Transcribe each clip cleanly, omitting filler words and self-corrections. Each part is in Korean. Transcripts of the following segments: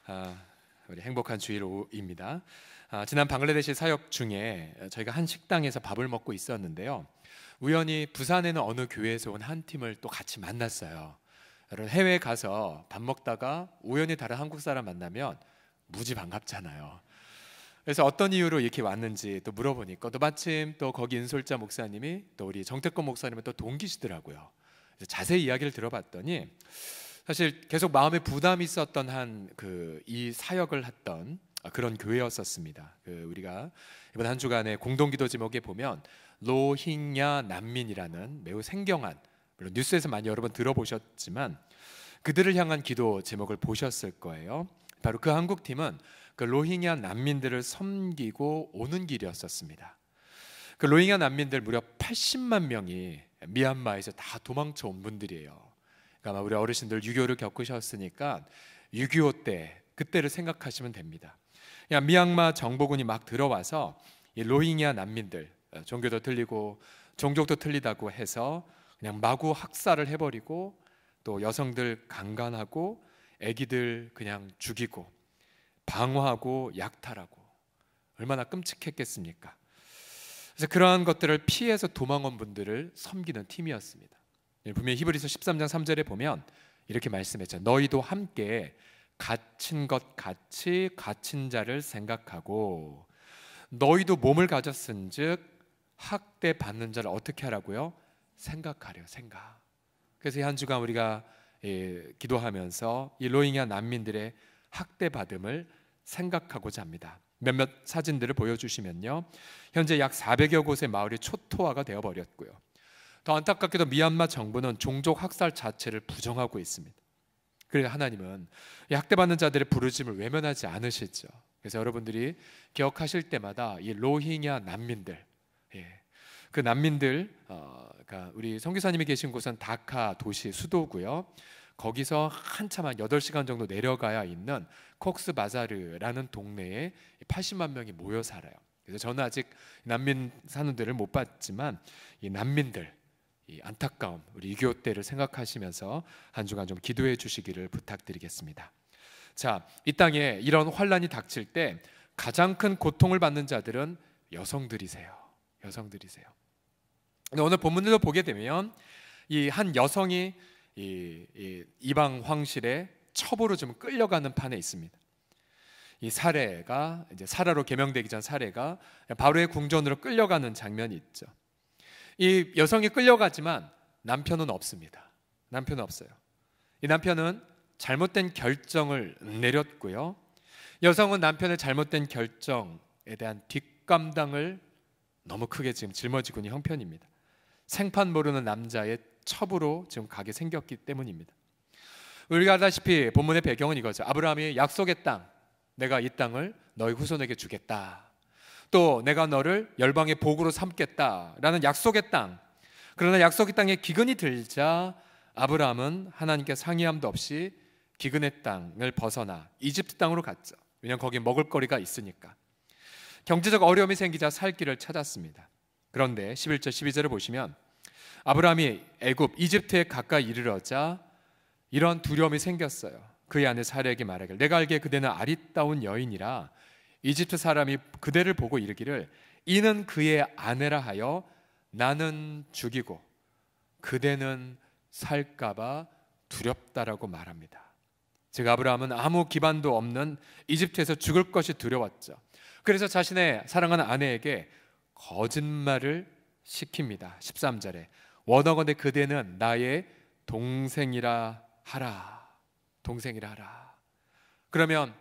아, 우리 행복한 주일입니다. 지난 방글라데시 사역 중에 저희가 한 식당에서 밥을 먹고 있었는데요. 우연히 부산에는 어느 교회에서 온 한 팀을 또 같이 만났어요. 여러분, 해외에 가서 밥 먹다가 우연히 다른 한국 사람 만나면 무지 반갑잖아요. 그래서 어떤 이유로 이렇게 왔는지 또 물어보니까 또 마침 또 거기 인솔자 목사님이 또 우리 정태권 목사님은 또 동기시더라고요. 그래서 자세히 이야기를 들어봤더니 사실 계속 마음에 부담이 있었던 이 사역을 했던 그런 교회였었습니다. 우리가 이번 한 주간의 공동기도 제목에 보면 로힝야 난민이라는 매우 생경한, 물론 뉴스에서 많이 여러 번 들어보셨지만 그들을 향한 기도 제목을 보셨을 거예요. 바로 그 한국팀은 그 로힝야 난민들을 섬기고 오는 길이었었습니다. 그 로힝야 난민들 무려 80만 명이 미얀마에서 다 도망쳐 온 분들이에요. 아마 우리 어르신들 6.25를 겪으셨으니까 6.25 때 그때를 생각하시면 됩니다. 미얀마 정보군이 막 들어와서 이 로힝야 난민들, 종교도 틀리고 종족도 틀리다고 해서 그냥 마구 학살을 해버리고 또 여성들 강간하고 아기들 그냥 죽이고 방화하고 약탈하고 얼마나 끔찍했겠습니까? 그래서 그러한 것들을 피해서 도망온 분들을 섬기는 팀이었습니다. 분명히 히브리서 13장 3절에 보면 이렇게 말씀했죠. 너희도 함께 갇힌 것 같이 갇힌 자를 생각하고 너희도 몸을 가졌은즉 학대 받는 자를 어떻게 하라고요? 생각하래요. 생각. 그래서 한 주간 우리가 기도하면서 이 로힝야 난민들의 학대 받음을 생각하고자 합니다. 몇몇 사진들을 보여주시면요, 현재 약 400여 곳의 마을이 초토화가 되어버렸고요, 더 안타깝게도 미얀마 정부는 종족 학살 자체를 부정하고 있습니다. 그래서 하나님은 이 학대받는 자들의 부르심을 외면하지 않으시죠. 그래서 여러분들이 기억하실 때마다 이 로힝야 난민들, 그 난민들, 그러니까 우리 선교사님이 계신 곳은 다카 도시 수도고요. 거기서 한참 한 8시간 정도 내려가야 있는 콕스바자르라는 동네에 80만 명이 모여 살아요. 그래서 저는 아직 난민 사는 데를 못 봤지만 이 난민들, 이 안타까움, 우리 6.25 때를 생각하시면서 한 주간 좀 기도해 주시기를 부탁드리겠습니다. 자, 이 땅에 이런 환란이 닥칠 때 가장 큰 고통을 받는 자들은 여성들이세요. 여성들이세요. 근데 오늘 본문을 보게 되면 이 한 여성이 이 이방 황실의 첩으로 좀 끌려가는 판에 있습니다. 이 사례가 이제 사라로 개명되기 전 사례가 바로의 궁전으로 끌려가는 장면이 있죠. 이 여성이 끌려가지만 남편은 없습니다. 남편은 없어요. 이 남편은 잘못된 결정을 내렸고요, 여성은 남편의 잘못된 결정에 대한 뒷감당을 너무 크게 지금 짊어지고 있는 형편입니다. 생판 모르는 남자의 첩으로 지금 가게 생겼기 때문입니다. 우리가 알다시피 본문의 배경은 이거죠. 아브라함이 약속의 땅, 내가 이 땅을 너희 후손에게 주겠다, 또 내가 너를 열방의 복으로 삼겠다라는 약속의 땅. 그러나 약속의 땅에 기근이 들자 아브라함은 하나님께 상의함도 없이 기근의 땅을 벗어나 이집트 땅으로 갔죠. 왜냐하면 거기 먹을 거리가 있으니까. 경제적 어려움이 생기자 살 길을 찾았습니다. 그런데 11절 12절을 보시면 아브라함이 애굽 이집트에 가까이 이르러자 이런 두려움이 생겼어요. 그의 아내 사라에게 말하길, 내가 알기에 그대는 아리따운 여인이라 이집트 사람이 그대를 보고 이르기를 이는 그의 아내라 하여 나는 죽이고 그대는 살까봐 두렵다라고 말합니다. 즉 아브라함은 아무 기반도 없는 이집트에서 죽을 것이 두려웠죠. 그래서 자신의 사랑하는 아내에게 거짓말을 시킵니다. 13절에 원어건대 그대는 나의 동생이라 하라. 동생이라 하라. 그러면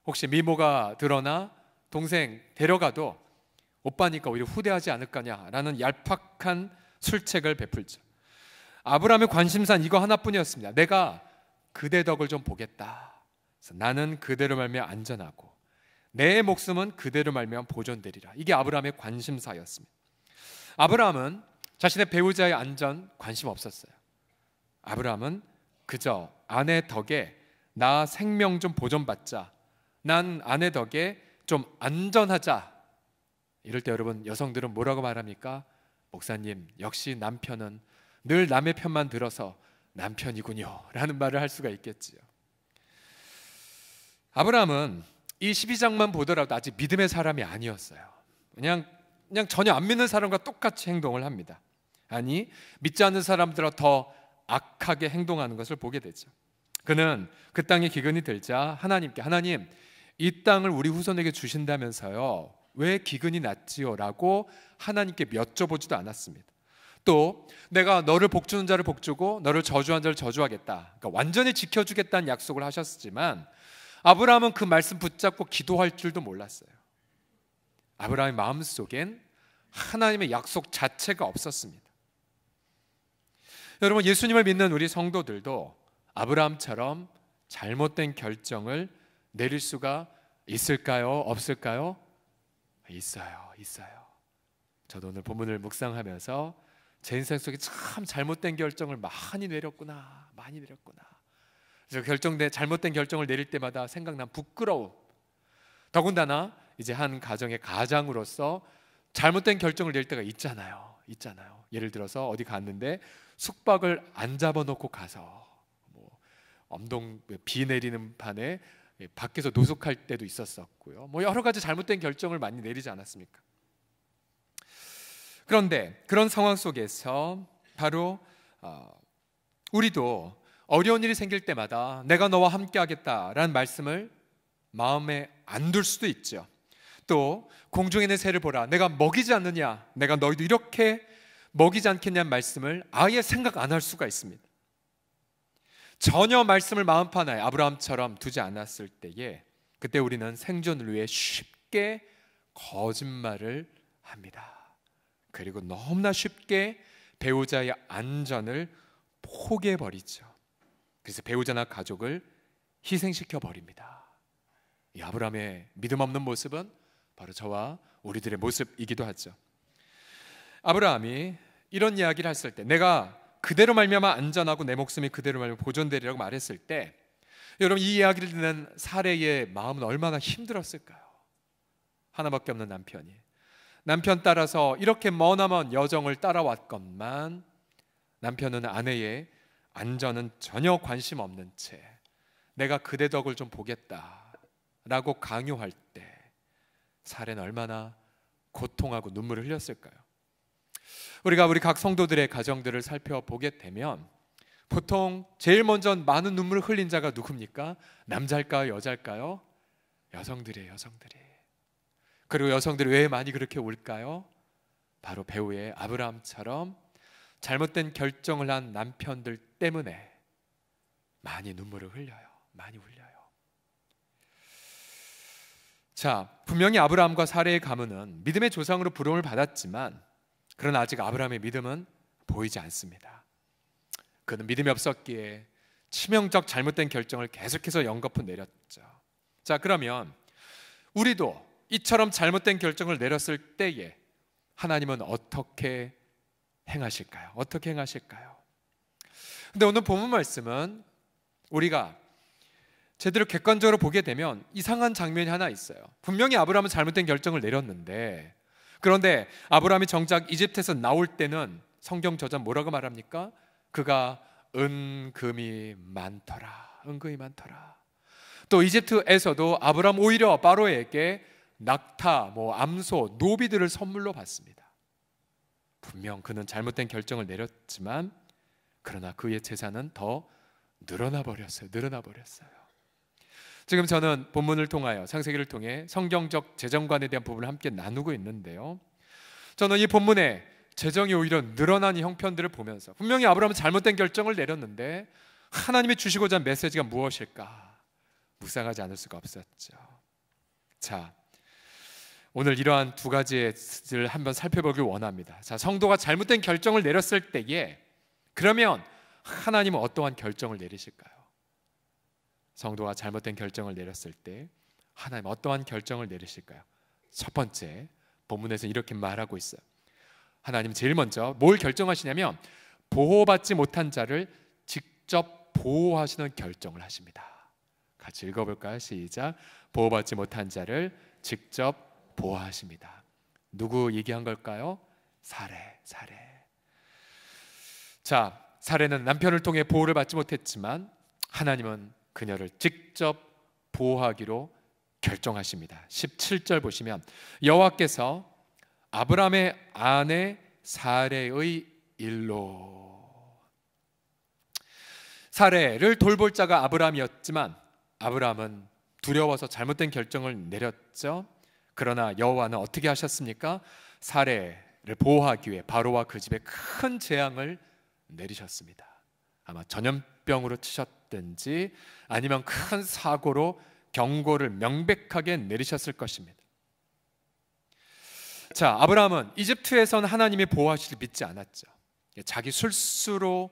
혹시 미모가 드러나 동생 데려가도 오빠니까 오히려 후대하지 않을 거냐라는 얄팍한 술책을 베풀죠. 아브라함의 관심사는 이거 하나뿐이었습니다. 내가 그대 덕을 좀 보겠다. 그래서 나는 그대로 말미암아 안전하고 내 목숨은 그대로 말미암아 보존되리라. 이게 아브라함의 관심사였습니다. 아브라함은 자신의 배우자의 안전 관심 없었어요. 아브라함은 그저 아내 덕에 나 생명 좀 보존받자, 난 아내 덕에 좀 안전하자. 이럴 때 여러분, 여성들은 뭐라고 말합니까? 목사님, 역시 남편은 늘 남의 편만 들어서 남편이군요 라는 말을 할 수가 있겠지요. 아브라함은 이 12장만 보더라도 아직 믿음의 사람이 아니었어요. 그냥 전혀 안 믿는 사람과 똑같이 행동을 합니다. 아니, 믿지 않는 사람들과 더 악하게 행동하는 것을 보게 되죠. 그는 그 땅에 기근이 들자 하나님께, 하나님, 이 땅을 우리 후손에게 주신다면서요, 왜 기근이 났지요? 라고 하나님께 여쭤보지도 않았습니다. 또 내가 너를 복주는 자를 복주고 너를 저주한 자를 저주하겠다, 그러니까 완전히 지켜주겠다는 약속을 하셨지만 아브라함은 그 말씀 붙잡고 기도할 줄도 몰랐어요. 아브라함의 마음속엔 하나님의 약속 자체가 없었습니다. 여러분, 예수님을 믿는 우리 성도들도 아브라함처럼 잘못된 결정을 내릴 수가 있을까요? 없을까요? 있어요. 저도 오늘 본문을 묵상하면서 제 인생 속에 참 잘못된 결정을 많이 내렸구나. 그래서 잘못된 결정을 내릴 때마다 생각난 부끄러움. 더군다나 이제 한 가정의 가장으로서 잘못된 결정을 낼 때가 있잖아요. 예를 들어서 어디 갔는데 숙박을 안 잡아놓고 가서 비 내리는 판에 밖에서 노숙할 때도 있었었고요. 여러 가지 잘못된 결정을 많이 내리지 않았습니까? 그런데 그런 상황 속에서 바로 우리도 어려운 일이 생길 때마다 내가 너와 함께 하겠다라는 말씀을 마음에 안 둘 수도 있죠. 또 공중에 있는 새를 보라, 내가 먹이지 않느냐, 내가 너희도 이렇게 먹이지 않겠냐는 말씀을 아예 생각 안 할 수가 있습니다. 전혀 말씀을 마음판에 아브라함처럼 두지 않았을 때에 그때 우리는 생존을 위해 쉽게 거짓말을 합니다. 그리고 너무나 쉽게 배우자의 안전을 포기해버리죠. 그래서 배우자나 가족을 희생시켜 버립니다. 이 아브라함의 믿음 없는 모습은 바로 저와 우리들의 모습이기도 하죠. 아브라함이 이런 이야기를 했을 때, 내가 그대로 말미암아 안전하고 내 목숨이 그대로 말미암아 보존되리라고 말했을 때, 여러분, 이 이야기를 듣는 사레의 마음은 얼마나 힘들었을까요? 하나밖에 없는 남편이, 남편 따라서 이렇게 머나먼 여정을 따라왔건만 남편은 아내의 안전은 전혀 관심 없는 채 내가 그대 덕을 좀 보겠다라고 강요할 때 사레는 얼마나 고통하고 눈물을 흘렸을까요? 우리가 우리 각 성도들의 가정들을 살펴보게 되면 보통 제일 먼저 많은 눈물을 흘린 자가 누굽니까? 남자일까요? 여자일까요? 여성들이에요. 그리고 여성들이 왜 많이 그렇게 울까요? 바로 배우의 아브라함처럼 잘못된 결정을 한 남편들 때문에 많이 눈물을 흘려요. 많이 울려요. 자, 분명히 아브라함과 사레의 가문은 믿음의 조상으로 부름을 받았지만 그러나 아직 아브라함의 믿음은 보이지 않습니다. 그는 믿음이 없었기에 치명적 잘못된 결정을 계속해서 연거푸 내렸죠. 자, 그러면 우리도 이처럼 잘못된 결정을 내렸을 때에 하나님은 어떻게 행하실까요? 근데 오늘 본문 말씀은 우리가 제대로 객관적으로 보게 되면 이상한 장면이 하나 있어요. 분명히 아브라함은 잘못된 결정을 내렸는데, 그런데 아브라함이 정작 이집트에서 나올 때는 성경 저자 뭐라고 말합니까? 그가 은금이 많더라. 또 이집트에서도 아브라함 오히려 바로에게 낙타, 암소, 노비들을 선물로 받습니다. 분명 그는 잘못된 결정을 내렸지만 그러나 그의 재산은 더 늘어나 버렸어요. 지금 저는 본문을 통하여, 창세기를 통해 성경적 재정관에 대한 부분을 함께 나누고 있는데요, 저는 이 본문에 재정이 오히려 늘어난 이 형편들을 보면서 분명히 아브라함은 잘못된 결정을 내렸는데 하나님이 주시고자 한 메시지가 무엇일까 묵상하지 않을 수가 없었죠. 자, 오늘 이러한 두 가지를 한번 살펴보길 원합니다. 자, 성도가 잘못된 결정을 내렸을 때에 그러면 하나님은 어떠한 결정을 내리실까요? 성도가 잘못된 결정을 내렸을 때 하나님 어떠한 결정을 내리실까요? 첫 번째, 본문에서 이렇게 말하고 있어요. 하나님 제일 먼저 뭘 결정하시냐면 보호받지 못한 자를 직접 보호하시는 결정을 하십니다. 같이 읽어볼까요? 시작. 보호받지 못한 자를 직접 보호하십니다. 누구 얘기한 걸까요? 사레. 자, 사레는 남편을 통해 보호를 받지 못했지만 하나님은 그녀를 직접 보호하기로 결정하십니다. 17절 보시면 여호와께서 아브라함의 아내 사레의 일로, 사레를 돌볼 자가 아브라함이었지만 아브라함은 두려워서 잘못된 결정을 내렸죠. 그러나 여호와는 어떻게 하셨습니까? 사레를 보호하기 위해 바로와 그 집에 큰 재앙을 내리셨습니다. 아마 전염병으로 치셨든지 아니면 큰 사고로 경고를 명백하게 내리셨을 것입니다. 자, 아브라함은 이집트에선 하나님이 보호하실 믿지 않았죠. 자기 술수로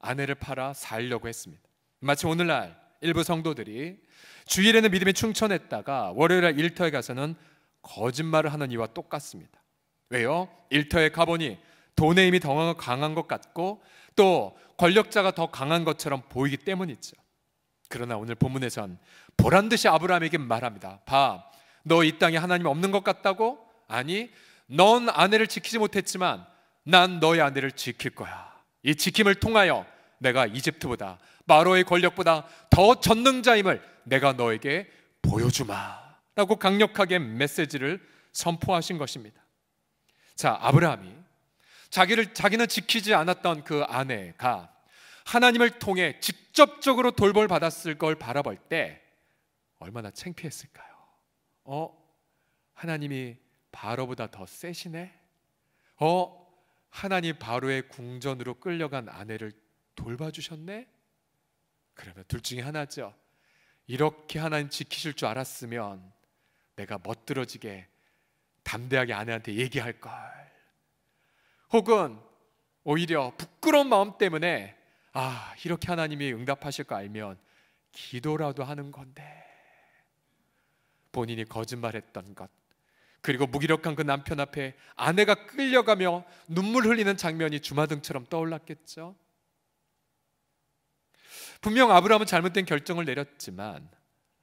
아내를 팔아 살려고 했습니다. 마치 오늘날 일부 성도들이 주일에는 믿음이 충천했다가 월요일날 일터에 가서는 거짓말을 하는 이와 똑같습니다. 왜요? 일터에 가보니 돈의 힘이 더 강한 것 같고 또 권력자가 더 강한 것처럼 보이기 때문이죠. 그러나 오늘 본문에선 보란듯이 아브라함에게 말합니다. 봐, 너 이 땅에 하나님이 없는 것 같다고? 아니, 넌 아내를 지키지 못했지만 난 너의 아내를 지킬 거야. 이 지킴을 통하여 내가 이집트보다 바로의 권력보다 더 전능자임을 내가 너에게 보여주마 라고 강력하게 메시지를 선포하신 것입니다. 자, 아브라함이 자기는 지키지 않았던 그 아내가 하나님을 통해 직접적으로 돌볼 받았을 걸 바라볼 때 얼마나 창피했을까요? 하나님이 바로보다 더 세시네? 하나님 바로의 궁전으로 끌려간 아내를 돌봐주셨네? 그러면 둘 중에 하나죠. 이렇게 하나님 지키실 줄 알았으면 내가 멋들어지게 담대하게 아내한테 얘기할걸. 혹은 오히려 부끄러운 마음 때문에 이렇게 하나님이 응답하실 거 알면 기도라도 하는 건데, 본인이 거짓말했던 것, 그리고 무기력한 그 남편 앞에 아내가 끌려가며 눈물 흘리는 장면이 주마등처럼 떠올랐겠죠. 분명 아브라함은 잘못된 결정을 내렸지만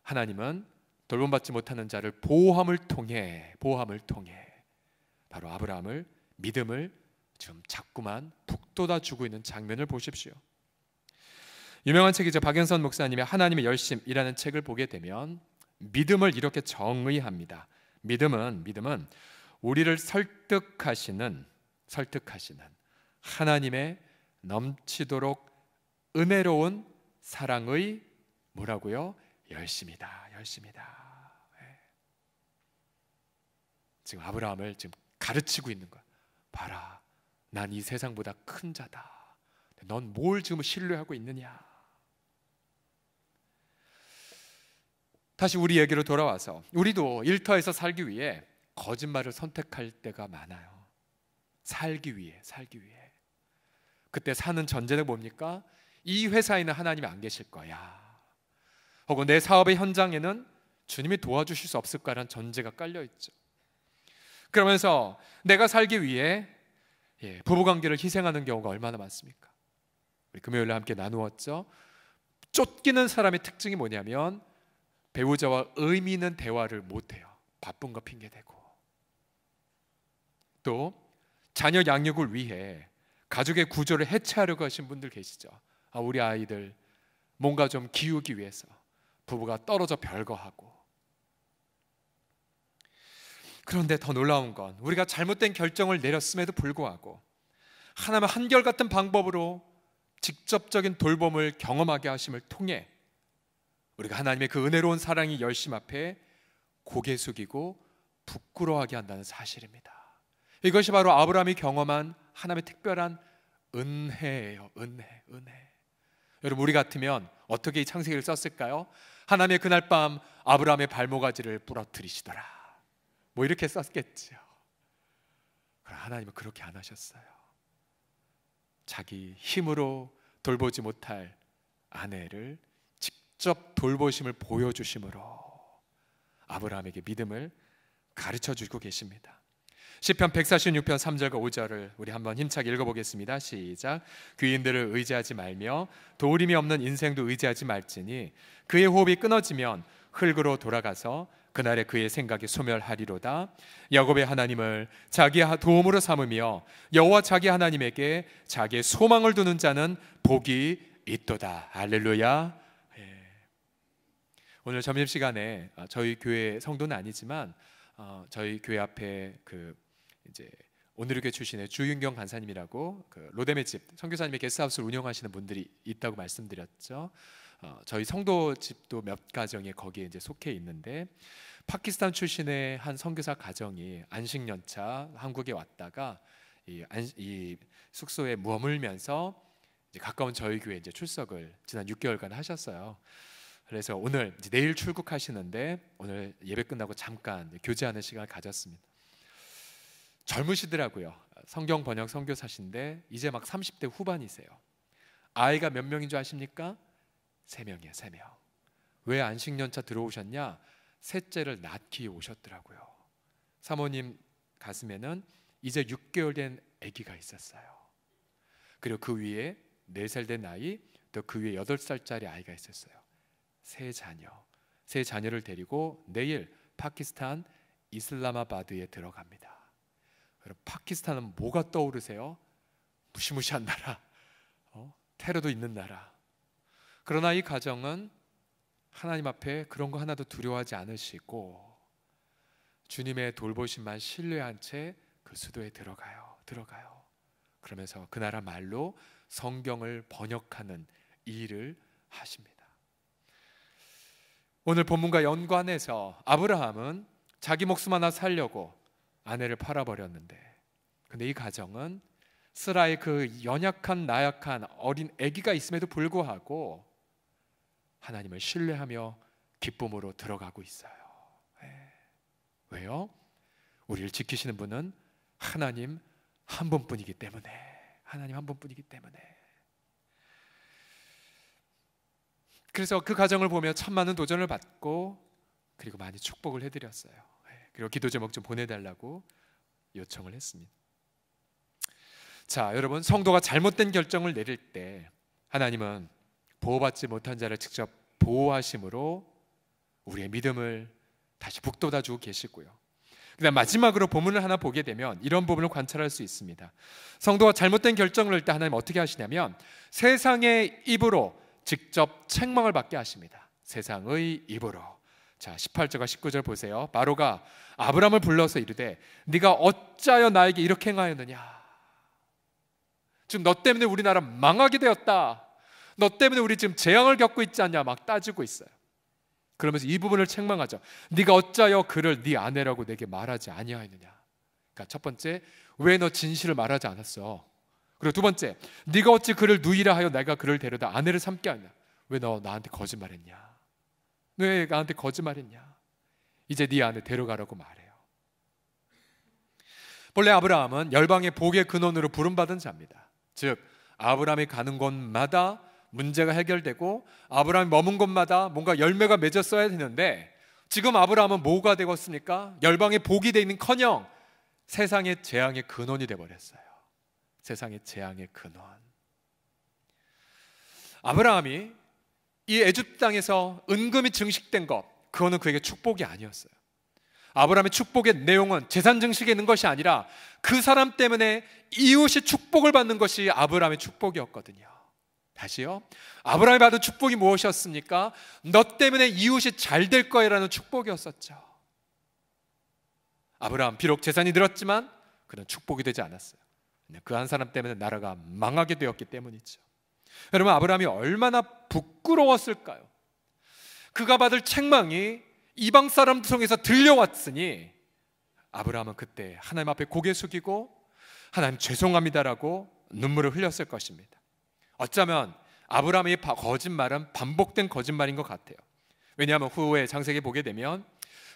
하나님은 돌봄받지 못하는 자를 보호함을 통해 바로 아브라함을 믿음을 지금 자꾸만 북돋아주고 있는 장면을 보십시오. 유명한 책이죠. 박연선 목사님의 하나님의 열심이라는 책을 보게 되면 믿음을 이렇게 정의합니다. 믿음은 우리를 설득하시는 하나님의 넘치도록 은혜로운 사랑의 뭐라고요? 열심이다. 지금 아브라함을 지금 가르치고 있는 거야. 봐라, 난 이 세상보다 큰 자다. 넌 뭘 지금 신뢰하고 있느냐? 다시 우리에게로 돌아와서 우리도 일터에서 살기 위해 거짓말을 선택할 때가 많아요. 살기 위해. 그때 사는 전제는 뭡니까? 이 회사에는 하나님이 안 계실 거야. 혹은 내 사업의 현장에는 주님이 도와주실 수 없을 거라는 전제가 깔려 있죠. 그러면서 내가 살기 위해 부부관계를 희생하는 경우가 얼마나 많습니까? 우리 금요일에 함께 나누었죠. 쫓기는 사람의 특징이 뭐냐면 배우자와 의미 있는 대화를 못해요. 바쁜 거 핑계대고. 또 자녀 양육을 위해 가족의 구조를 해체하려고 하신 분들 계시죠. 우리 아이들 뭔가 좀 기우기 위해서 부부가 떨어져 별거하고. 그런데 더 놀라운 건 우리가 잘못된 결정을 내렸음에도 불구하고 하나님의 한결같은 방법으로 직접적인 돌봄을 경험하게 하심을 통해 우리가 하나님의 그 은혜로운 사랑이 열심 앞에 고개 숙이고 부끄러워하게 한다는 사실입니다. 이것이 바로 아브라함이 경험한 하나님의 특별한 은혜예요. 은혜. 여러분, 우리 같으면 어떻게 이 창세기를 썼을까요? 하나님의 그날 밤 아브라함의 발모가지를 부러뜨리시더라, 뭐 이렇게 썼겠죠. 그러나 하나님은 그렇게 안 하셨어요. 자기 힘으로 돌보지 못할 아내를 직접 돌보심을 보여주심으로 아브라함에게 믿음을 가르쳐주고 계십니다. 시편 146편 3절과 5절을 우리 한번 힘차게 읽어보겠습니다. 시작. 귀인들을 의지하지 말며 도울림이 없는 인생도 의지하지 말지니 그의 호흡이 끊어지면 흙으로 돌아가서 그날에 그의 생각이 소멸하리로다. 야곱의 하나님을 자기의 도움으로 삼으며 여호와 자기 하나님에게 자기의 소망을 두는 자는 복이 있도다. 할렐루야. 오늘 점심시간에 저희 교회 성도는 아니지만 저희 교회 앞에 이제 오늘교회 출신의 주윤경 간사님이라고 로데메 집 선교사님의 게스트하우스를 운영하시는 분들이 있다고 말씀드렸죠. 저희 성도 집도 몇 가정이 거기에 이제 속해 있는데, 파키스탄 출신의 한 선교사 가정이 안식년차 한국에 왔다가 이 숙소에 머물면서 이제 가까운 저희 교회에 이제 출석을 지난 6개월간 하셨어요. 그래서 오늘 이제 내일 출국하시는데 오늘 예배 끝나고 잠깐 교제하는 시간을 가졌습니다. 젊으시더라고요. 성경 번역 선교사신데 이제 막 30대 후반이세요. 아이가 몇 명인 줄 아십니까? 3명이에요. 3명. 왜 안식년차 들어오셨냐? 셋째를 낳기 오셨더라고요. 사모님 가슴에는 이제 6개월 된 아기가 있었어요. 그리고 그 위에 4살 된 아이, 또 그 위에 8살짜리 아이가 있었어요. 세 자녀를 데리고 내일 파키스탄 이슬라마바드에 들어갑니다. 여러분, 파키스탄은 뭐가 떠오르세요? 무시무시한 나라, 테러도 있는 나라. 그러나 이 가정은 하나님 앞에 그런 거 하나도 두려워하지 않으시고 주님의 돌보심만 신뢰한 채 그 수도에 들어가요. 그러면서 그 나라 말로 성경을 번역하는 일을 하십니다. 오늘 본문과 연관해서 아브라함은 자기 목숨 하나 살려고 아내를 팔아버렸는데, 근데 이 가정은 스라의 그 연약한 나약한 어린 아기가 있음에도 불구하고 하나님을 신뢰하며 기쁨으로 들어가고 있어요. 왜요? 우리를 지키시는 분은 하나님 한 분뿐이기 때문에. 그래서 그 가정을 보며 참 많은 도전을 받고 그리고 많이 축복을 해드렸어요. 그리고 기도 제목 좀 보내달라고 요청을 했습니다. 자, 여러분, 성도가 잘못된 결정을 내릴 때 하나님은 보호받지 못한 자를 직접 보호하심으로 우리의 믿음을 다시 북돋아주고 계시고요. 그다음 마지막으로 본문을 하나 보게 되면 이런 부분을 관찰할 수 있습니다. 성도가 잘못된 결정을 낼 때 하나님 어떻게 하시냐면 세상의 입으로 직접 책망을 받게 하십니다. 세상의 입으로. 자, 18절과 19절 보세요. 바로가 아브람을 불러서 이르되 네가 어찌하여 나에게 이렇게 행하였느냐. 지금 너 때문에 우리나라 망하게 되었다. 너 때문에 우리 지금 재앙을 겪고 있지 않냐 막 따지고 있어요. 그러면서 이 부분을 책망하죠. 네가 어찌하여 그를 네 아내라고 내게 말하지 아니하였느냐. 그러니까 첫 번째, 왜 너 진실을 말하지 않았어? 그리고 두 번째, 네가 어찌 그를 누이라 하여 내가 그를 데려다 아내를 삼게 하냐. 왜 너 나한테 거짓말했냐? 왜 나한테 거짓말했냐? 이제 네 아내 데려가라고 말해요. 본래 아브라함은 열방의 복의 근원으로 부름받은 자입니다. 즉 아브라함이 가는 곳마다 문제가 해결되고 아브라함이 머문 곳마다 뭔가 열매가 맺었어야 되는데, 지금 아브라함은 뭐가 되었습니까? 열방의 복이 되는커녕 세상의 재앙의 근원이 되어버렸어요. 세상의 재앙의 근원. 아브라함이 이 애굽 땅에서 은금이 증식된 것, 그거는 그에게 축복이 아니었어요. 아브라함의 축복의 내용은 재산 증식에 있는 것이 아니라 그 사람 때문에 이웃이 축복을 받는 것이 아브라함의 축복이었거든요. 다시요. 아브라함이 받은 축복이 무엇이었습니까? 너 때문에 이웃이 잘 될 거야라는 축복이었었죠. 아브라함 비록 재산이 늘었지만 그는 축복이 되지 않았어요. 그 한 사람 때문에 나라가 망하게 되었기 때문이죠. 여러분, 아브라함이 얼마나 부끄러웠을까요? 그가 받을 책망이 이방 사람 통해서 들려왔으니 아브라함은 그때 하나님 앞에 고개 숙이고 하나님 죄송합니다라고 눈물을 흘렸을 것입니다. 어쩌면 아브라함의 거짓말은 반복된 거짓말인 것 같아요. 왜냐하면 후에 창세기 보게 되면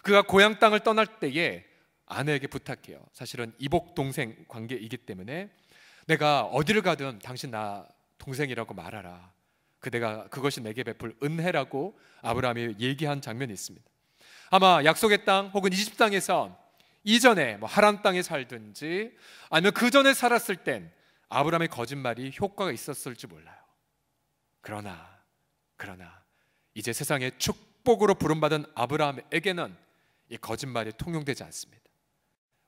그가 고향 땅을 떠날 때에 아내에게 부탁해요. 사실은 이복 동생 관계이기 때문에 내가 어디를 가든 당신 나 동생이라고 말하라. 그것이 내게 베풀 은혜라고 아브라함이 얘기한 장면이 있습니다. 아마 약속의 땅 혹은 이집 땅에서 이전에 하란 땅에 살든지 아니면 그 전에 살았을 땐 아브라함의 거짓말이 효과가 있었을지 몰라요. 그러나 이제 세상의 축복으로 부름받은 아브라함에게는 이 거짓말이 통용되지 않습니다.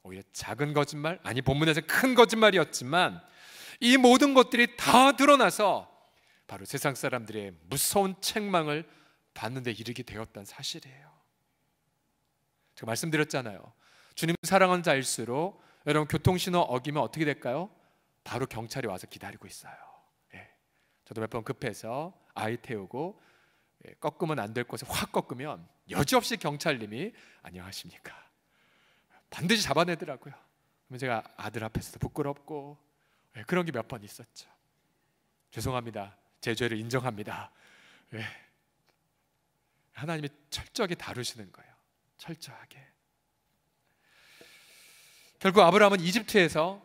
오히려 작은 거짓말, 아니 본문에서 큰 거짓말이었지만 이 모든 것들이 다 드러나서 바로 세상 사람들의 무서운 책망을 봤는데 이르게 되었다는 사실이에요. 제가 말씀드렸잖아요. 주님 사랑하는 자일수록 여러분 교통신호 어기면 어떻게 될까요? 바로 경찰이 와서 기다리고 있어요. 예. 저도 몇 번 급해서 아이 태우고 꺾으면 안 될 곳에 확 꺾으면 여지없이 경찰님이 안녕하십니까 반드시 잡아내더라고요. 그러면 제가 아들 앞에서도 부끄럽고 그런 게 몇 번 있었죠. 죄송합니다. 제 죄를 인정합니다. 하나님이 철저하게 다루시는 거예요. 철저하게. 결국 아브라함은 이집트에서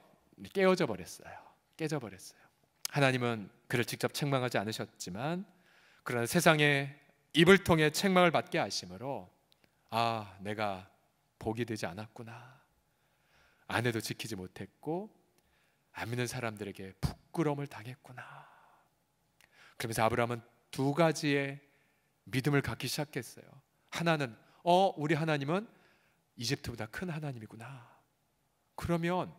깨어져 버렸어요. 깨져 버렸어요. 하나님은 그를 직접 책망하지 않으셨지만 그러나 세상에 입을 통해 책망을 받게 하심으로 아, 내가 복이 되지 않았구나. 아내도 지키지 못했고 안 믿는 사람들에게 부끄러움을 당했구나. 그러면서 아브라함은 두 가지의 믿음을 갖기 시작했어요. 하나는 우리 하나님은 이집트보다 큰 하나님이구나. 그러면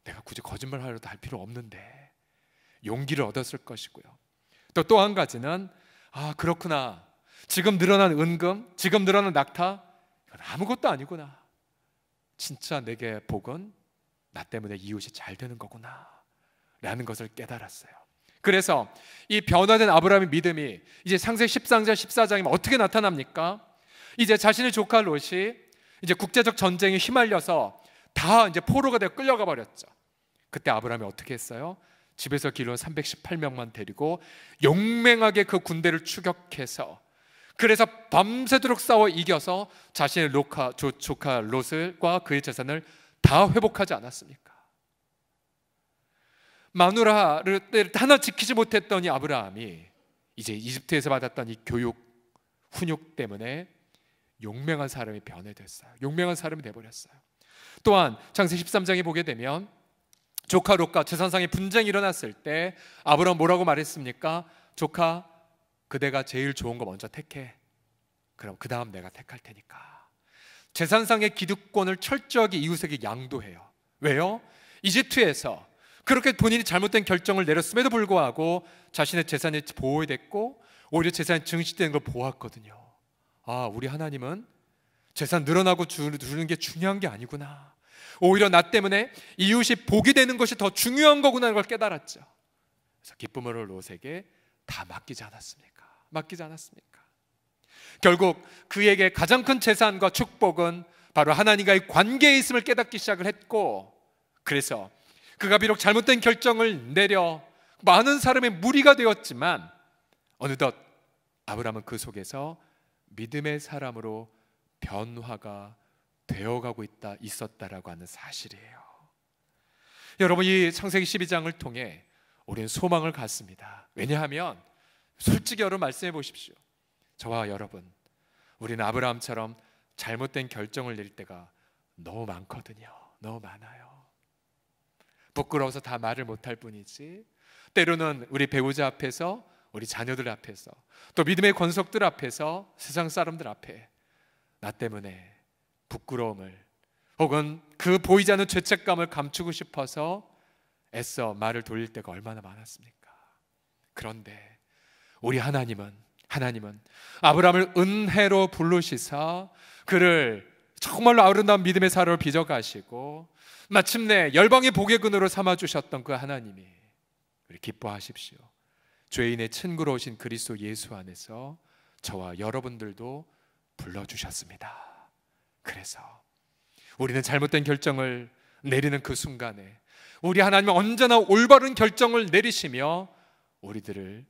내가 굳이 거짓말하려도 할 필요 없는데 용기를 얻었을 것이고요. 또 한 가지는 그렇구나. 지금 늘어난 은금, 지금 늘어난 낙타 이건 아무것도 아니구나. 진짜 내게 복은 나 때문에 이웃이 잘 되는 거구나 라는 것을 깨달았어요. 그래서 이 변화된 아브라함의 믿음이 이제 창세기 13장 14장이면 어떻게 나타납니까? 이제 자신의 조카 롯이 이제 국제적 전쟁에 휘말려서 다 이제 포로가 되어 끌려가 버렸죠. 그때 아브라함이 어떻게 했어요? 집에서 기르는 318명만 데리고 용맹하게 그 군대를 추격해서 그래서 밤새도록 싸워 이겨서 자신의 조카 롯과 그의 재산을 다 회복하지 않았습니까? 마누라를 하나 지키지 못했던 이 아브라함이 이제 이집트에서 받았던 이 교육 훈육 때문에 용맹한 사람이 변해됐어요. 용맹한 사람이 돼버렸어요. 또한 창세기 13장에 보게 되면 조카 롯과 재산상의 분쟁이 일어났을 때 아브라함 뭐라고 말했습니까? 조카, 그대가 제일 좋은 거 먼저 택해. 그럼 그 다음 내가 택할 테니까. 재산상의 기득권을 철저하게 이웃에게 양도해요. 왜요? 이집트에서 그렇게 본인이 잘못된 결정을 내렸음에도 불구하고 자신의 재산이 보호됐고 오히려 재산이 증식되는 걸 보았거든요. 우리 하나님은 재산 늘어나고 주는 게 중요한 게 아니구나. 오히려 나 때문에 이웃이 복이 되는 것이 더 중요한 거구나 하는 걸 깨달았죠. 그래서 기쁨으로 롯에게 다 맡기지 않았습니까? 맡기지 않았습니까? 결국 그에게 가장 큰 재산과 축복은 바로 하나님과의 관계에 있음을 깨닫기 시작을 했고, 그래서 그가 비록 잘못된 결정을 내려 많은 사람의 무리가 되었지만 어느덧 아브라함은 그 속에서 믿음의 사람으로 변화가 되어가고 있었다라고 하는 사실이에요. 여러분, 이 창세기 12장을 통해 우리는 소망을 갖습니다. 왜냐하면 솔직히 여러분 말씀해 보십시오. 저와 여러분, 우리는 아브라함처럼 잘못된 결정을 내릴 때가 너무 많거든요. 너무 많아요. 부끄러워서 다 말을 못할 뿐이지, 때로는 우리 배우자 앞에서, 우리 자녀들 앞에서, 또 믿음의 권속들 앞에서, 세상 사람들 앞에 나 때문에 부끄러움을 혹은 그 보이지 않는 죄책감을 감추고 싶어서 애써 말을 돌릴 때가 얼마나 많았습니까? 그런데 우리 하나님은 아브라함을 은혜로 부르시사 그를 정말로 아름다운 믿음의 사로를 빚어가시고 마침내 열방의 복의 근으로 삼아주셨던 그 하나님이 우리 기뻐하십시오. 죄인의 친구로 오신 그리스도 예수 안에서 저와 여러분들도 불러주셨습니다. 그래서 우리는 잘못된 결정을 내리는 그 순간에 우리 하나님은 언제나 올바른 결정을 내리시며 우리들을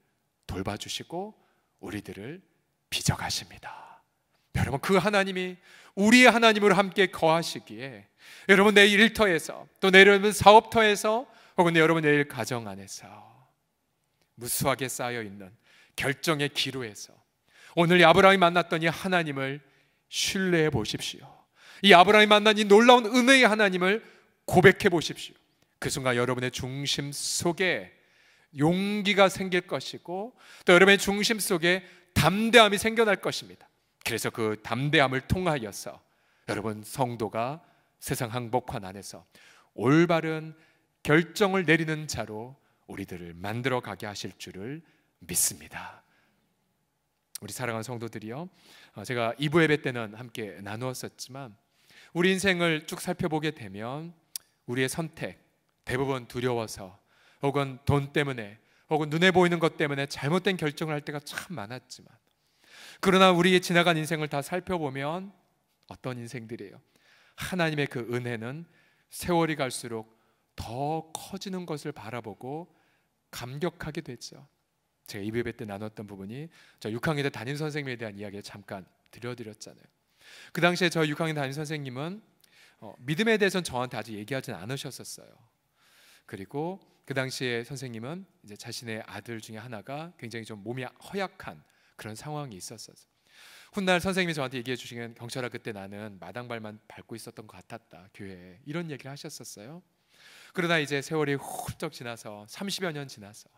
돌봐주시고 우리들을 빚어가십니다. 여러분, 그 하나님이 우리의 하나님으로 함께 거하시기에 여러분 내 일터에서, 또 내 여러분 사업터에서, 혹은 내 여러분 내일 가정 안에서 무수하게 쌓여있는 결정의 기로에서 오늘 이 아브라함이 만났던 이 하나님을 신뢰해 보십시오. 이 아브라함이 만난 이 놀라운 은혜의 하나님을 고백해 보십시오. 그 순간 여러분의 중심 속에 용기가 생길 것이고 또 여러분의 중심 속에 담대함이 생겨날 것입니다. 그래서 그 담대함을 통하여서 여러분 성도가 세상 항복환 안에서 올바른 결정을 내리는 자로 우리들을 만들어 가게 하실 줄을 믿습니다. 우리 사랑하는 성도들이요, 제가 2부 예배 때는 함께 나누었었지만 우리 인생을 쭉 살펴보게 되면 우리의 선택 대부분 두려워서 혹은 돈 때문에 혹은 눈에 보이는 것 때문에 잘못된 결정을 할 때가 참 많았지만, 그러나 우리의 지나간 인생을 다 살펴보면 어떤 인생들이에요? 하나님의 그 은혜는 세월이 갈수록 더 커지는 것을 바라보고 감격하게 되죠. 제가 2부 예배 때 나눴던 부분이 저 6학년 때 담임 선생님에 대한 이야기를 잠깐 들려드렸잖아요. 그 당시에 저 6학년 담임 선생님은 믿음에 대해서는 저한테 아직 얘기하진 않으셨었어요. 그리고 그 당시에 선생님은 이제 자신의 아들 중에 하나가 굉장히 좀 몸이 허약한 그런 상황이 있었어요. 훗날 선생님이 저한테 얘기해 주시기는, 경철아, 그때 나는 마당발만 밟고 있었던 것 같았다, 교회에. 이런 얘기를 하셨었어요. 그러다 이제 세월이 훌쩍 지나서 30여 년 지나서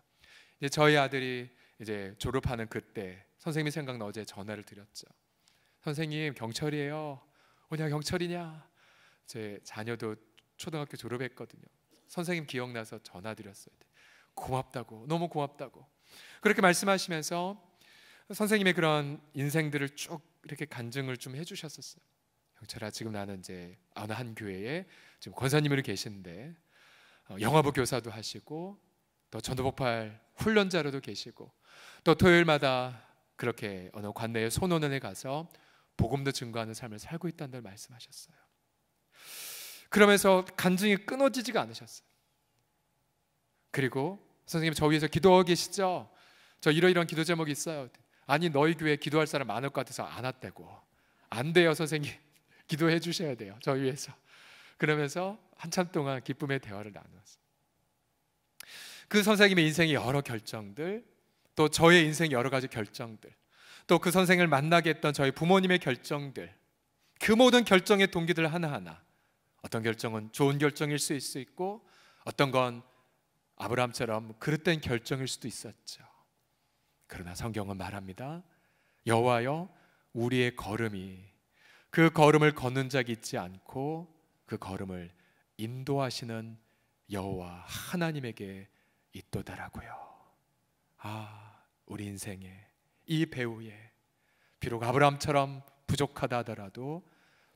이제 저희 아들이 이제 졸업하는 그때 선생님이 생각나 어제 전화를 드렸죠. 선생님, 경철이에요. 오냐 경철이냐? 제 자녀도 초등학교 졸업했거든요. 선생님 기억나서 전화드렸어요. 고맙다고, 너무 고맙다고 그렇게 말씀하시면서 선생님의 그런 인생들을 쭉 이렇게 간증을 좀 해주셨었어요. 경철아, 지금 나는 이제 어느 한 교회에 지금 권사님으로 계신데 영화부 교사도 하시고 또 전도복팔 훈련자로도 계시고 또 토요일마다 그렇게 어느 관내에 소논원에 가서 복음도 증거하는 삶을 살고 있다는 걸 말씀하셨어요. 그러면서 간증이 끊어지지가 않으셨어요. 그리고 선생님, 저 위해서 기도하고 계시죠? 저 이러이러한 기도 제목이 있어요. 아니, 너희 교회 기도할 사람 많을 것 같아서 안 왔다고. 안 돼요 선생님, 기도해 주셔야 돼요, 저 위해서. 그러면서 한참 동안 기쁨의 대화를 나누었어요. 그 선생님의 인생의 여러 결정들, 또 저의 인생의 여러 가지 결정들, 또 그 선생을 만나게 했던 저희 부모님의 결정들, 그 모든 결정의 동기들 하나하나, 어떤 결정은 좋은 결정일 수 있고 어떤 건 아브라함처럼 그릇된 결정일 수도 있었죠. 그러나 성경은 말합니다. 여호와여, 우리의 걸음이 그 걸음을 걷는 자가 있지 않고 그 걸음을 인도하시는 여호와 하나님에게 있도다라고요. 우리 인생에 이 배후에 비록 아브라함처럼 부족하다 하더라도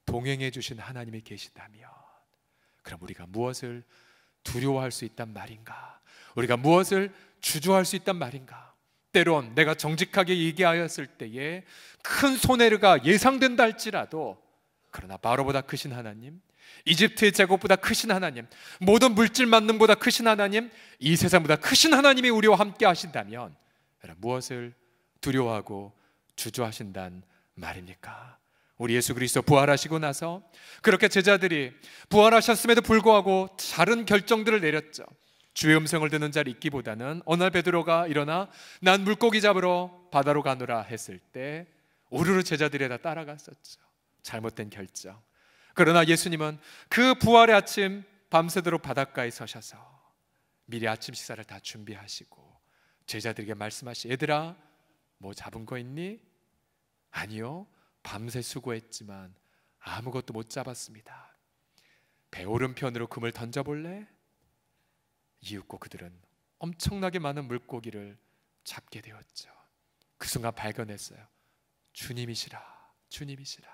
동행해 주신 하나님이 계시다면, 그럼 우리가 무엇을 두려워할 수 있단 말인가? 우리가 무엇을 주저할 수 있단 말인가? 때론 내가 정직하게 얘기하였을 때에 큰 손해가 예상된다 할지라도, 그러나 바로보다 크신 하나님, 이집트의 제국보다 크신 하나님, 모든 물질 만능보다 크신 하나님, 이 세상보다 크신 하나님이 우리와 함께 하신다면 무엇을 두려워하고 주저하신단 말입니까? 우리 예수 그리스도 부활하시고 나서 그렇게 제자들이 부활하셨음에도 불구하고 다른 결정들을 내렸죠. 주의 음성을 듣는 자를 잊기보다는 어느 날 베드로가 일어나 난 물고기 잡으러 바다로 가노라 했을 때 우르르 제자들이 다 따라갔었죠. 잘못된 결정. 그러나 예수님은 그 부활의 아침 밤새도록 바닷가에 서셔서 미리 아침 식사를 다 준비하시고 제자들에게 말씀하시, 얘들아, 뭐 잡은 거 있니? 아니요, 밤새 수고했지만 아무것도 못 잡았습니다. 배 오른편으로 금을 던져볼래? 이윽고 그들은 엄청나게 많은 물고기를 잡게 되었죠. 그 순간 발견했어요. 주님이시라, 주님이시라.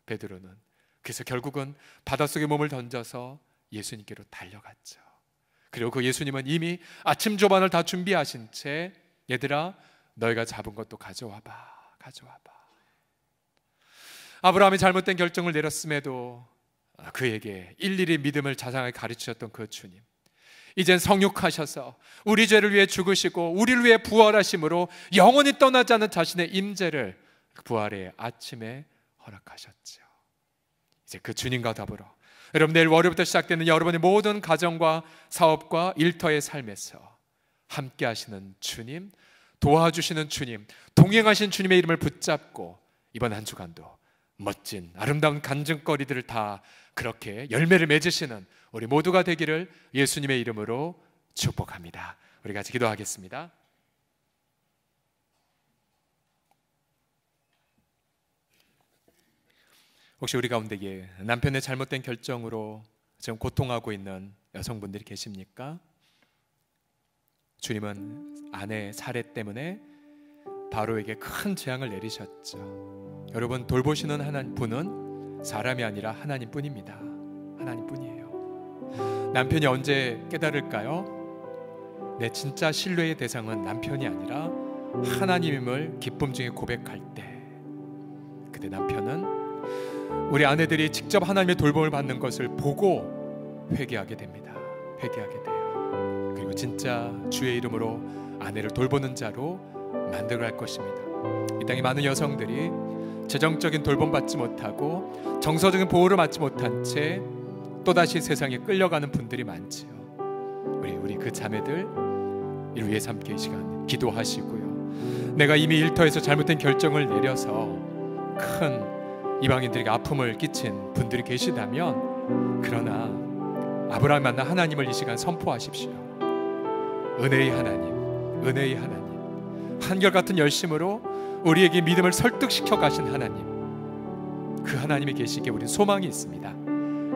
베드로는 그래서 결국은 바닷속에 몸을 던져서 예수님께로 달려갔죠. 그리고 그 예수님은 이미 아침 조반을 다 준비하신 채, 얘들아, 너희가 잡은 것도 가져와봐, 가져와봐. 아브라함이 잘못된 결정을 내렸음에도 그에게 일일이 믿음을 자상하게 가르치셨던 그 주님, 이젠 성육하셔서 우리 죄를 위해 죽으시고 우리를 위해 부활하심으로 영원히 떠나지 않는 자신의 임재를 부활의 아침에 허락하셨죠. 이제 그 주님과 더불어 여러분, 내일 월요일부터 시작되는 여러분의 모든 가정과 사업과 일터의 삶에서 함께 하시는 주님, 도와주시는 주님, 동행하신 주님의 이름을 붙잡고 이번 한 주간도 멋진 아름다운 간증거리들을 다 그렇게 열매를 맺으시는 우리 모두가 되기를 예수님의 이름으로 축복합니다. 우리 같이 기도하겠습니다. 혹시 우리 가운데에 남편의 잘못된 결정으로 지금 고통하고 있는 여성분들이 계십니까? 주님은 아내의 살해 때문에 바로에게 큰 재앙을 내리셨죠. 여러분, 돌보시는 하나님 분은 사람이 아니라 하나님뿐입니다. 하나님뿐이에요. 남편이 언제 깨달을까요? 내 진짜 신뢰의 대상은 남편이 아니라 하나님임을 기쁨 중에 고백할 때, 그때 남편은 우리 아내들이 직접 하나님의 돌봄을 받는 것을 보고 회개하게 됩니다. 회개하게 돼요. 그리고 진짜 주의 이름으로 아내를 돌보는 자로 만들어갈 것입니다. 이 땅에 많은 여성들이 재정적인 돌봄 받지 못하고 정서적인 보호를 받지 못한 채 또다시 세상에 끌려가는 분들이 많지요. 우리 그 자매들 이를 위해서 함께 이 시간 기도하시고요. 내가 이미 일터에서 잘못된 결정을 내려서 큰 이방인들에게 아픔을 끼친 분들이 계시다면, 그러나 아브라함 만나 하나님을 이 시간 선포하십시오. 은혜의 하나님, 한결같은 열심으로 우리에게 믿음을 설득시켜 가신 하나님, 그 하나님이 계시기에 우리는 소망이 있습니다.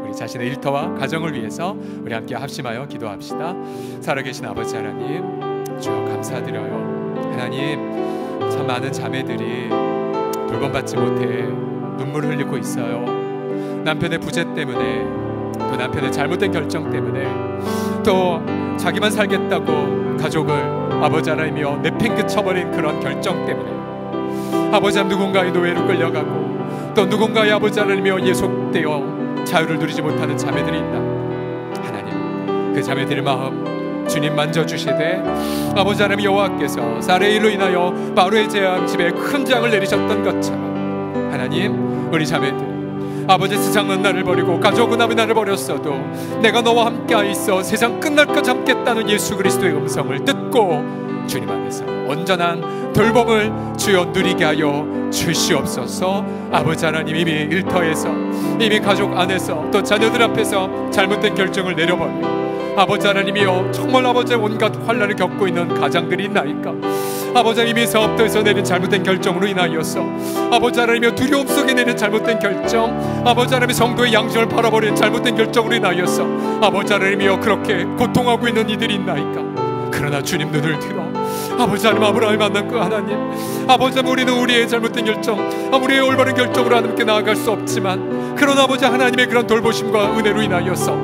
우리 자신의 일터와 가정을 위해서 우리 함께 합심하여 기도합시다. 살아계신 아버지 하나님, 주여 감사드려요. 하나님, 참 많은 자매들이 돌봄받지 못해 눈물을 흘리고 있어요. 남편의 부재 때문에, 또 남편의 잘못된 결정 때문에, 또 자기만 살겠다고 가족을 아버지 하나님이여 내팽개쳐버린 그런 결정 때문에 아버지 하나님 누군가의 노예로 끌려가고 또 누군가의 아버지 하나님이여 예속되어 자유를 누리지 못하는 자매들이 있다. 하나님, 그 자매들의 마음 주님 만져주시되 아버지 하나님 여호와께서 쌀의 일로 인하여 바로의 재앙 집에 큰 재앙을 내리셨던 것처럼, 하나님, 우리 자매들 아버지 세상은 나를 버리고 가족은 나를 버렸어도 내가 너와 함께 있어 세상 끝날까지 함께했다는 예수 그리스도의 음성을 듣고 주님 안에서 온전한 돌봄을 주여 누리게 하여 주시옵소서. 아버지 하나님, 이미 일터에서, 이미 가족 안에서, 또 자녀들 앞에서 잘못된 결정을 내려버려 아버지 하나님이여 정말 아버지의 온갖 환난을 겪고 있는 가장들이 있나이까? 아버지 하나님, 이미 사업터에서 내린 잘못된 결정으로 인하여서 아버지 하나님이여 두려움 속에 내린 잘못된 결정, 아버지 하나님의 성도의 양심을 팔아버린 잘못된 결정으로 인하여서 아버지 하나님이여 그렇게 고통하고 있는 이들이 있나이까? 그러나 주님 눈을 들어 아버지 하나님, 아브라함을 만난 그 하나님, 아버지 하나님, 우리는 우리의 잘못된 결정, 우리의 올바른 결정으로 하나님께 나아갈 수 없지만, 그러나 아버지 하나님의 그런 돌보심과 은혜로 인하여서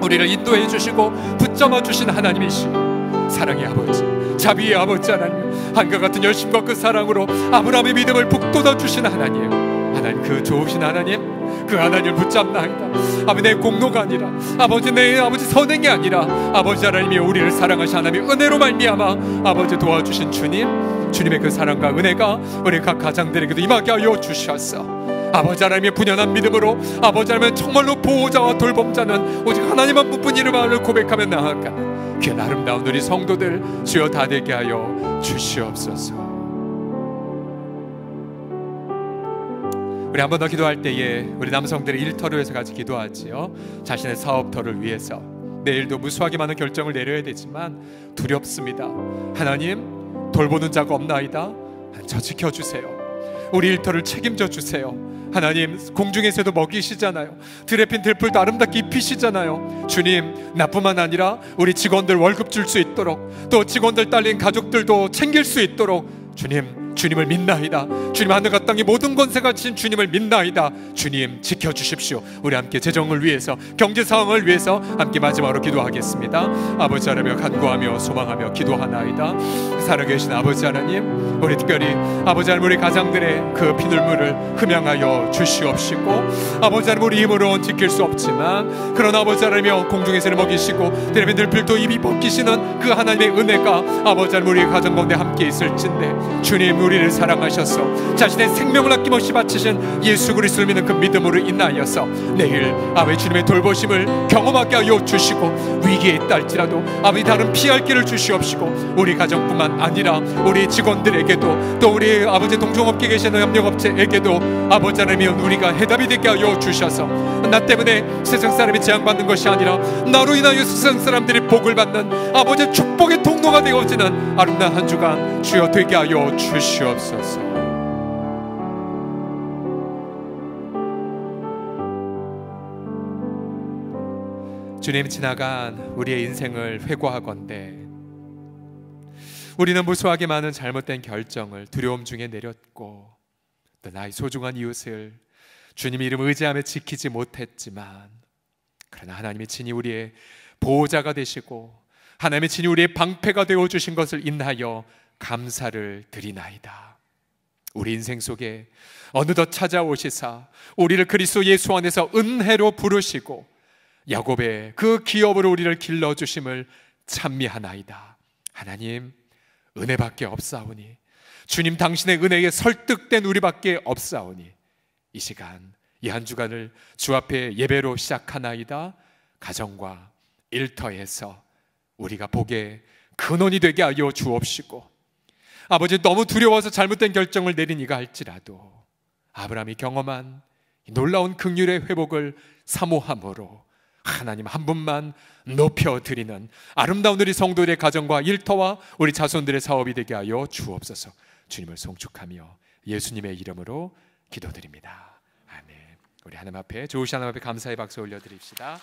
우리를 인도해 주시고 붙잡아 주신 하나님이시오. 사랑의 아버지, 자비의 아버지 하나님, 한과 같은 열심과 그 사랑으로 아브라함의 믿음을 북돋아 주신 하나님, 하나님, 그 좋으신 하나님, 그 하나님을 붙잡나이다. 아버지, 내 공로가 아니라, 아버지 내 아버지 선행이 아니라, 아버지 하나님이 우리를 사랑하신 하나님의 은혜로 말미암아 아버지 도와주신 주님, 주님의 그 사랑과 은혜가 우리 각 가장들에게도 임하게 하여 주시옵소서. 아버지 하나님의 분연한 믿음으로 아버지 하나님은 정말로 보호자와 돌봄자는 오직 하나님 한 분뿐 이름을 고백하며 나아가는 그 아름다운 우리 성도들 주여 다 되게 하여 주시옵소서. 우리 한 번 더 기도할 때에 우리 남성들의 일터를 위해서 같이 기도하지요. 자신의 사업터를 위해서 내일도 무수하게 많은 결정을 내려야 되지만 두렵습니다. 하나님, 돌보는 자가 없나이다. 저 지켜주세요. 우리 일터를 책임져 주세요. 하나님, 공중에서도 먹이시잖아요. 들에 핀 들풀도 아름답게 입히시잖아요. 주님, 나뿐만 아니라 우리 직원들 월급 줄 수 있도록, 또 직원들 딸린 가족들도 챙길 수 있도록 주님을 믿나이다. 주님, 하늘과 땅의 모든 권세가 진 주님을 믿나이다. 주님, 지켜주십시오. 우리 함께 재정을 위해서, 경제 상황을 위해서 함께 마지막으로 기도하겠습니다. 아버지 하나님, 간구하며 소망하며 기도하나이다. 살아계신 아버지 하나님, 우리 특별히 아버지 하나님, 우리 가장들의 그 피눈물을 흠양하여 주시옵시고, 아버지 하나님, 우리 힘으로는 지킬 수 없지만 그러나 아버지 하나님, 공중에서는 먹이시고 들에 들필도 입이 벗기시는 그 하나님의 은혜가 아버지 하나님, 우리 가정 가운데 함께 있을진데, 주님, 우리를 사랑하셔서 자신의 생명을 아낌없이 바치신 예수 그리스도를 믿는 그 믿음으로 인하여서 내일 아버지 주님의 돌보심을 경험하게 하여 주시고, 위기에 있다 할지라도 아버지 다른 피할 길을 주시옵시고, 우리 가정뿐만 아니라 우리 직원들에게도, 또 우리 아버지 동종업계에 계시는 협력업체에게도 아버지 하나님, 우리가 해답이 되게 하여 주셔서 나 때문에 세상 사람이 재앙받는 것이 아니라 나로 인하여 세상 사람들이 복을 받는 아버지 축복의 통로가 되어지는 아름다운 한 주간 주여 되게 하여 주시옵소서. 주님, 지나간 우리의 인생을 회고하건대 우리는 무수하게 많은 잘못된 결정을 두려움 중에 내렸고 또 나의 소중한 이웃을 주님 이름 의지하며 지키지 못했지만, 그러나 하나님이 친히 우리의 보호자가 되시고 하나님이 친히 우리의 방패가 되어주신 것을 인하여 감사를 드리나이다. 우리 인생 속에 어느덧 찾아오시사 우리를 그리스도 예수 안에서 은혜로 부르시고 야곱의 그 기업으로 우리를 길러주심을 찬미하나이다. 하나님, 은혜밖에 없사오니, 주님 당신의 은혜에 설득된 우리밖에 없사오니, 이 시간 이 한 주간을 주 앞에 예배로 시작하나이다. 가정과 일터에서 우리가 복의 근원이 되게 하여 주옵시고, 아버지, 너무 두려워서 잘못된 결정을 내리니가 할지라도 아브라함이 경험한 놀라운 긍휼의 회복을 사모함으로 하나님 한 분만 높여드리는 아름다운 우리 성도들의 가정과 일터와 우리 자손들의 사업이 되게 하여 주옵소서. 주님을 송축하며 예수님의 이름으로 기도드립니다. 아멘. 우리 하나님 앞에, 좋으신 하나님 앞에 감사의 박수 올려드립시다.